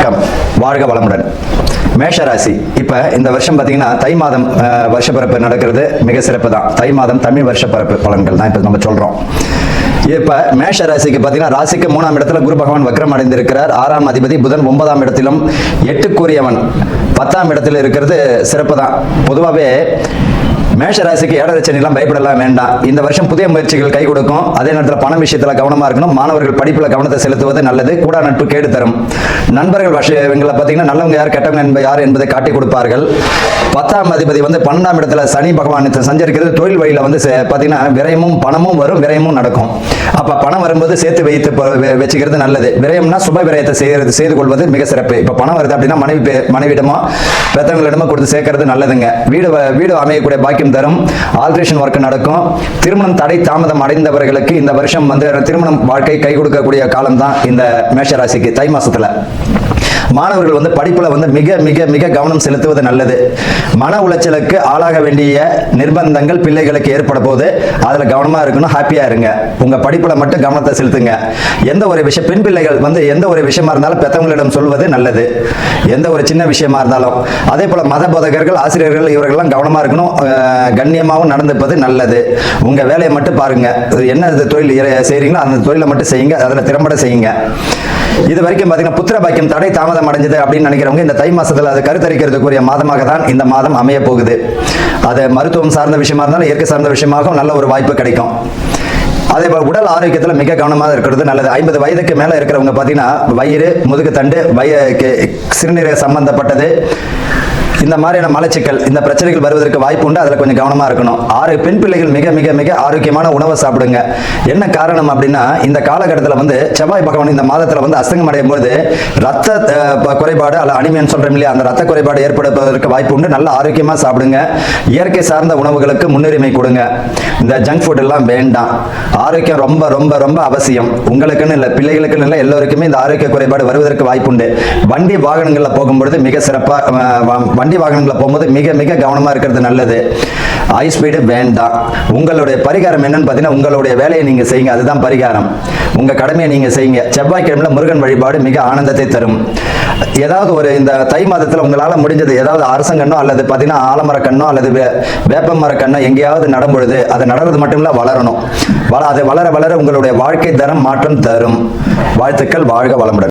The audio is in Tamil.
வணக்கம், வாழ்க வளமுடன். மேஷராசி. இப்ப இந்த வருஷம் பாத்தீங்கன்னா தை மாதம் வருஷப்பிறப்பு நடக்கிறது மிக சிறப்பு தான். தை மாதம் தமிழ் வருஷப்பிறப்பு பலன்கள் தான் இப்ப நம்ம சொல்றோம். இப்ப மேஷ ராசிக்கு பாத்தீங்கன்னா ராசிக்கு 3ஆம் இடத்துல குரு பகவான் வக்ரம் அடைந்திருக்கிறார். 6ஆம் அதிபதி புதன் 9ஆம் இடத்திலும் 8க்குரியவன் 10ஆம் இடத்துல இருக்கிறது சிறப்பு தான். பொதுவாகவே மேஷ ராசிக்கு ஏழரச்சனைலாம் பயப்படலாம் வேண்டாம். இந்த வருஷம் புதிய முயற்சிகள் கை கொடுக்கும். அதே நேரத்தில் பண விஷயத்துல கவனமா இருக்கணும். மாணவர்கள் படிப்புல கவனத்தை செலுத்துவது நல்லது. கூட நட்பு கேடு தரும். நண்பர்கள் விஷயங்களை பார்த்தீங்கன்னா நல்லவங்க யார் கெட்டவங்க யார் என்பதை காட்டி கொடுப்பார்கள். 10ஆம் அதிபதி 12ஆம் இடத்துல சனி பகவான் சஞ்சரிக்கிறது தொழில் வழியில பார்த்தீங்கன்னா விரயமும் பணமும் வரும், விரயமும் நடக்கும். அப்ப பணம் வரும்போது சேர்த்து வைத்து வச்சுக்கிறது நல்லது. விரயம்னா சுப விரயத்தை செய்து கொள்வது மிக சிறப்பு. இப்ப பணம் வருது அப்படின்னா மனைவிடமோ பெற்றவங்களிடமோ கொடுத்து சேர்க்கறது நல்லதுங்க. வீடு அமையக்கூடிய பாக்கியம் தரும். ஆல்ட்ரேஷன் ஒர்க் நடக்கும். திருமணம் தடை தாமதம் அடைந்தவர்களுக்கு இந்த வருஷம் திருமணம் வாழ்க்கை கை கொடுக்கக்கூடிய காலம் தான் இந்த மேஷராசிக்கு தை மாசத்துல. மாணவர்கள் படிப்புல மிக மிக மிக கவனம் செலுத்துவது நல்லது. மன உளைச்சலுக்கு ஆளாக வேண்டிய நிர்பந்தங்கள் பிள்ளைகளுக்கு ஏற்பட போது அதுல கவனமா இருக்கணும். ஹாப்பியா இருங்க. உங்க படிப்புல மட்டும் கவனத்தை செலுத்துங்க. எந்த ஒரு விஷயம் பெண் பிள்ளைகள் எந்த ஒரு விஷயமா இருந்தாலும் பெற்றவங்களிடம் சொல்வது நல்லது. எந்த ஒரு சின்ன விஷயமா இருந்தாலும். அதே போல மத போதகர்கள் ஆசிரியர்கள் இவர்கள்லாம் கவனமா இருக்கணும். கண்ணியமாகவும் நடந்துப்பது நல்லது. உங்க வேலையை மட்டும் பாருங்க. என்ன தொழில் செய்றீங்களோ அந்த தொழிலை மட்டும் செய்யுங்க. அதுல திறம்பட செய்யுங்க. இது வரைக்கும் பாத்தீங்கன்னா புத்திர பாக்கியம் தடை தாமதம் அடைஞ்சது அப்படின்னு நினைக்கிறவங்க இந்த தை மாசத்துல அது கருத்தரிக்கிறதுக்குரிய மாதமாக தான் இந்த மாதம் அமைய போகுது. அது மருத்துவம் சார்ந்த விஷயமா இருந்தாலும் இயற்கை சார்ந்த விஷயமாக நல்ல ஒரு வாய்ப்பு கிடைக்கும். அதே போல உடல் ஆரோக்கியத்துல மிக கவனமாக இருக்கிறது நல்லது. 50 வயதுக்கு மேல இருக்கிறவங்க பாத்தீங்கன்னா வயிறு, முதுகு தண்டு, சிறுநீரக சம்பந்தப்பட்டது இந்த மாதிரியான மலச்சிக்கல் இந்த பிரச்சனைகள் வருவதற்கு வாய்ப்பு உண்டு. அதுல கொஞ்சம் கவனமா இருக்கணும். 6 பெண் பிள்ளைகள் மிக மிக மிக ஆரோக்கியமான உணவை சாப்பிடுங்க. என்ன காரணம் அப்படின்னா இந்த காலகட்டத்தில் செவ்வாய் பகவான் இந்த மாதத்துல அஸ்தங்கம் அடையும் போது ரத்த குறைபாடு அல்ல அனிமியன் சொல்றோம் இல்லையா, அந்த ரத்த குறைபாடு ஏற்படுவதற்கு வாய்ப்பு உண்டு. நல்ல ஆரோக்கியமா சாப்பிடுங்க. இயற்கை சார்ந்த உணவுகளுக்கு முன்னுரிமை கொடுங்க. இந்த ஜங்க் ஃபுட் எல்லாம் வேண்டாம். ஆரோக்கியம் ரொம்ப ரொம்ப ரொம்ப அவசியம். உங்களுக்குன்னு இல்லை, பிள்ளைகளுக்குன்னு இல்லை, எல்லோருக்குமே இந்த ஆரோக்கிய குறைபாடு வருவதற்கு வாய்ப்பு உண்டு. வண்டி வாகனங்கள்ல போகும்பொழுது மிக சிறப்பா வண்டி வாகனங்களை போகும்போது மிக மிக கவனமா இருக்கிறது நல்லது. ஹை ஸ்பீடு வேண்டாம். உங்களுடைய பரிகாரம் என்னன்னு பார்த்தீங்கன்னா உங்களுடைய வேலையை நீங்க செய்யுங்க. அதுதான் பரிகாரம். உங்க கடமையை நீங்க செய்யுங்க. செவ்வாய்க்கிழமையில முருகன் வழிபாடு மிக ஆனந்தத்தை தரும். ஏதாவது ஒரு இந்த தை மாதத்துல உங்களால முடிஞ்சது ஏதாவது அரசங்கண்ணோ அல்லது பார்த்தீங்கன்னா ஆலமரக்கண்ணோ அல்லது வேப்பமரக்கண்ணோ எங்கேயாவது நடும்பொழுது அதை நடறது மட்டும் இல்ல வளரணும். அது வளர வளர உங்களுடைய வாழ்க்கை தரம் மாற்றம் தரும். வாழ்த்துக்கள். வாழ்க வளமுடன்.